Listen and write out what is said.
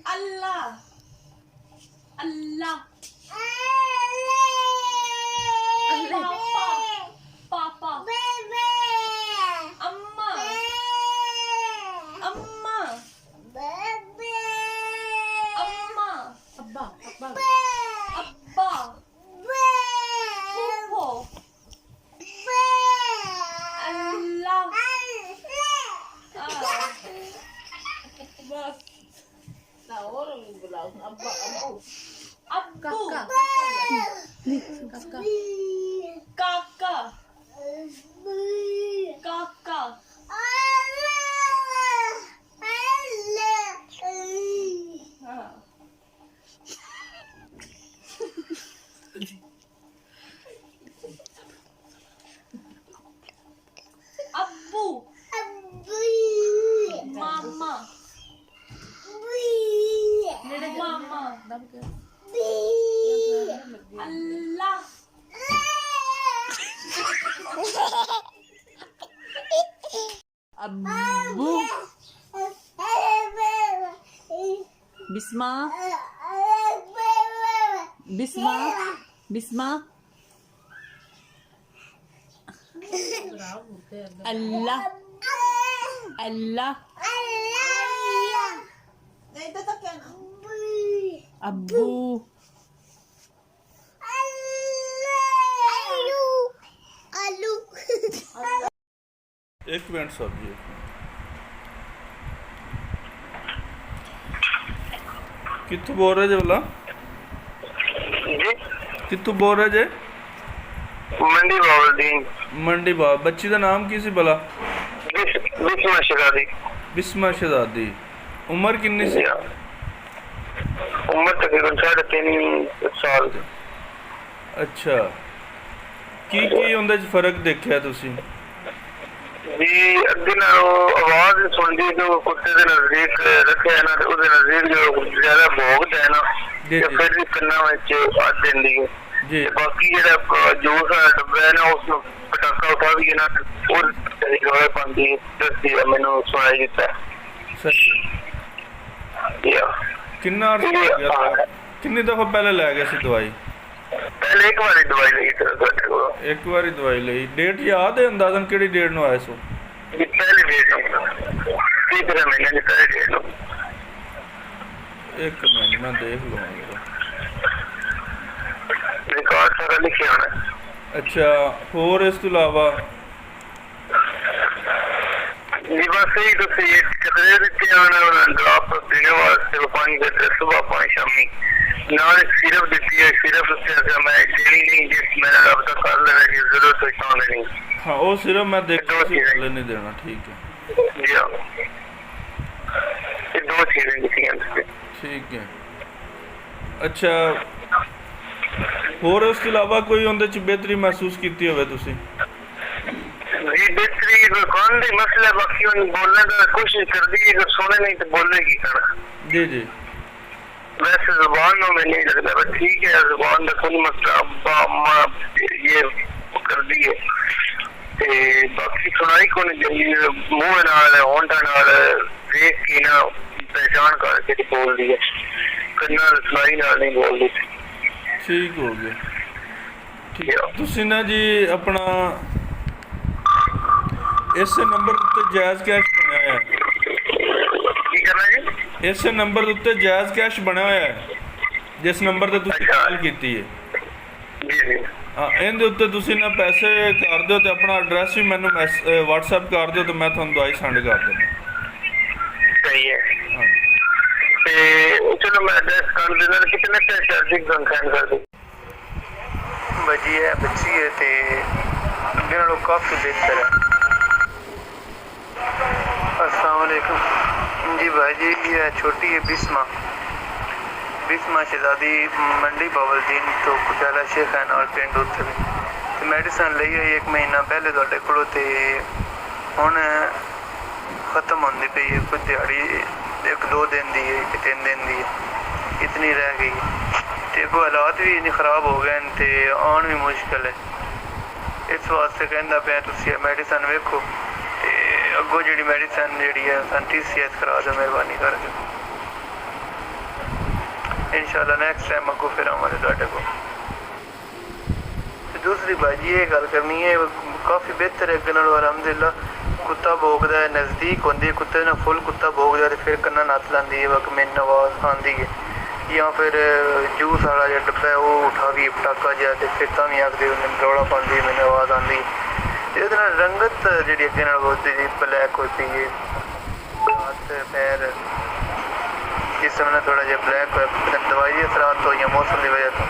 اللہ اللہ پاپا اما اما اما ابا ابا پھوپھو اللہ بس لاہور بلاؤ ابا ابو کاکا کاکا ابو ماما ماما اللہ ابو بسمہ بسمہ بسمہ اللہ اللہ ابو ایک منٹ صاحب جی کتوں بول رہے جی بلا کتوں بول رہے جی منڈی باول دین منڈی باب بچی کا نام کی سی بلا بسمہ شہزادی بسمہ شہزادی عمر کنی سی عمر تقریباً 3.5 سال اچھا کی اندر فرق دیکھا تسی جی اگے نالوں آواز سنتی جو کتے دے نزدیک رکھے ہے نا اس دے نزدیک جو زیادہ بھوگتا ہے نا پھر بھی کنا وچ آ دیندی ہے باقی جڑا جوس والا ڈبا ہے نا اس نو پٹاکا اٹھا بھی نا اور روئے پاندی دستی ہے مینوں سنائی دیتا ہے کنا کنی دفعہ پہلے لے گئے سی دوائی پہلے ایک باری دوائی لئی ایک باری دوائی لئی ڈیٹ یاد ہے اندازن کیڑی ڈیٹ نو آئے سو پہلی ڈیٹ نو تیسرے مہینے کی پہلی ڈیٹ نو ایک منٹ میں دیکھ لوں ریکارڈ سارا لکھیا ہونا اچھا اور اس تو علاوہ جی بس یہی تسی قطرے دیتے آنا ڈراپ پینے واسطے پانی دیتے صبح پانی شامی نال ایک سیرپ دیتی ہے سیرپ اس سے میں دینی نہیں جس میں رابطہ کر لینا کی ضرورت ہوئی تو نہیں ہاں وہ سیرپ میں دیکھ لے نہیں دینا ٹھیک ہے جی ہاں یہ 2 چیزیں دیتی ہیں ٹھیک ہے اچھا اور اس کے علاوہ کوئی اندر چ بہتری محسوس کیتی ہوئے تسی جی بہتری کون دی مسئلہ باقی بولنے کا کوشش کر دی اگر سونے نہیں تو بولنے کی کرنا جی جی ویسے زبان میں نہیں لگتا بس ٹھیک ہے زبان کا کوئی مسئلہ ابا اما یہ کر دی ہے باقی سنائی کو نہیں دینی منہ نال ہونٹا نال دیکھ کے نہ پہچان کر کے بول دی ہے کنا سنائی نال نہیں بول دی ٹھیک ہو گیا تسی نا جی اپنا اس نمبر تے جائز کیش بنیا ہے کی کرنا جی اس نمبر تے جائز کیش بنیا ہوا ہے جس نمبر تے تسی کال کیتی ہے جی جی ہاں ان دے اوتے تسی نا پیسے کر دیو تے اپنا ایڈریس بھی مینوں واٹس ایپ کر دیو تے میں تھانوں دوائی سینڈ کر دینا صحیح ہے چلو میں ایڈریس کر دینا کتنے پیسے چارجنگ سینڈ کر دوں بجی ہے بچی ہے تے اگے نالوں کافی بہتر ہے السلام علیکم جی بھائی جی یہ چھوٹی ہے بسمہ شہزادی منڈی باول دین تو کچالا شیخ ہے نال پنڈ اتنے بھی تو میڈیسن لئی ہے 1 مہینہ پہلے تھوڑے کو ہوں ختم ہوتی پی ہے کچھ دیہڑی 1-2 دن دی ہے 3 دن دی ہے اتنی رہ گئی تے کوئی حالات بھی اتنی خراب ہو گئے تے آن بھی مشکل ہے اس واسطے کہندا پیا تسی میڈیسن ویکھو تے ਅੱਗੋਂ ਜਿਹੜੀ ਮੈਡੀਸਨ ਜਿਹੜੀ ਹੈ ਸਾਨੂੰ TCS ਕਰਾ ਦਿਓ ਮਿਹਰਬਾਨੀ ਕਰਕੇ। इंशाल्लाह नेक्स्ट टाइम अगो फिर आवांगे तुहाडे कोल। ते दूसरी बाजी ये गल करनी है काफ़ी बेहतर है अगे नालों अलहमदुलिल्लाह। कुत्ता भोगदा है नज़दीक होंदी है कुत्ते ने फुल कुत्ता भोगदा है फिर कन्ना नत्थ लैंदी है वक मैनू आवाज़ आंदी है या फिर जूस वाला जो डब्बा है वो उठा दी पटाका जिहा ते फिर तां भी आखदी रौला पांदी है मैनू आवाज़ आंदी ते ओहदे नाल रंगत जिहड़ी अगे नाल होती जी ब्लैक होती है हाथ पैर जिसम ने थोड़ा जहा ब्लैक हो दवाई असरात हो या मौसम की वजह तो